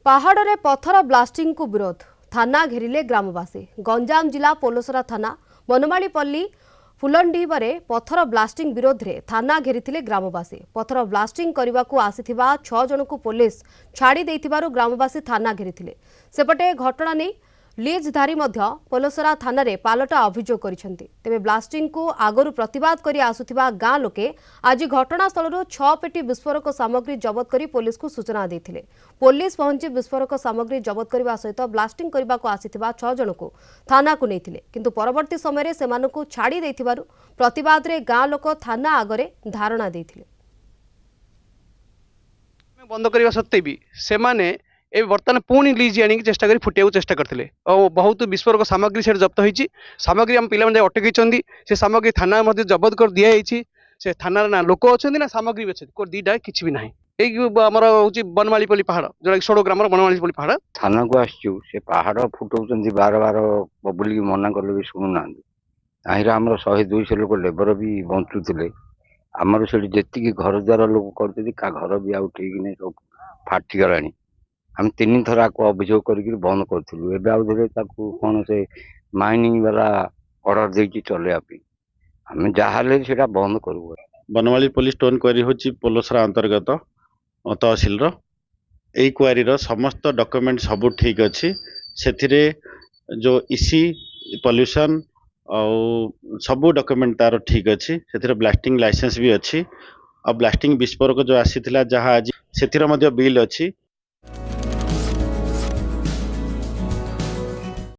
पहाड़ में पत्थर ब्लास्टिंग को विरोध थाना घेरिले ग्रामवासी। गंजाम जिला पोलसरा थाना बनमालीपल्ली फुलंडीबरे पत्थर ब्लास्टिंग विरोध में थाना घेरी ग्रामवासी। पत्थर ब्लास्टिंग करने को आसीथिबा 6 जन को पुलिस छाड़ी देथिबारु ग्रामवासी थाना घेरी सेपटे घटना नहीं लीजधारी पोलसरा थाना रे पालटा अभियोग करिसेंती। तेबे ब्लास्टिंग को आगरु प्रतिवाद करी आसुथिबा गाँ लोके आज घटनास्थल 6 पेटी विस्फोरक सामग्री जबत करी पुलिस को सूचना देथिले। पुलिस पहुंची विस्फोरक सामग्री जबत करने सहित ब्लास्टिंग करने को आसीथिबा 6 जन को थाना को नैथिले, किंतु परवर्ती समय सेमानकु छाड़ी देथिबारु प्रतिवाद रे गाँ लोक थाना आगरे धारणा देथिले। बंद करने सत्ते भी सेमाने ए बर्तमान पुणी लीज आनी चेष्टा करी फुटिया चेष्टा करते और बहुत विस्फोरक सामग्री से जब्त होती सामग्री आम पे अटक से सामग्री थाना जबत कर दिखाई से थाना ना लोक अच्छा ना सामग्री भी अच्छे दीटा कि भी ना आमर हूँ बनमालीपल्ली पहाड़ जोटा 16 ग्राम बनमालीपल्ली पहाड़ थाना को आसचु से पहाड़ फुटाऊँ बार बार बोलिक मना कले भी शुणुना ताहिर आम 100-200 लोक लेबर भी बंचुले आमर से जी घर द्वार लोक कर घर भी आउ ठीक नहीं सब फाटिगला हम 3 थर आपको अभियोग करके बंद करूँ एवं कौन से माइनिंग वाला ऑर्डर देकी चलैया आम जहाँ बंद करूँ। बनमालीपल्ली स्टोन क्वारी हूँ पोलसरा अंतर्गत तहसिल यही क्वारी समस्त डॉक्यूमेंट सब ठीक अच्छी से जो इसी पॉल्यूशन और सब डॉक्यूमेंट तार ठीक अच्छी से ब्लास्टिंग लाइसेंस भी अच्छी और ब्लास्टिंग विस्फोरक जो आसी जहाँ आज से बिल अच्छी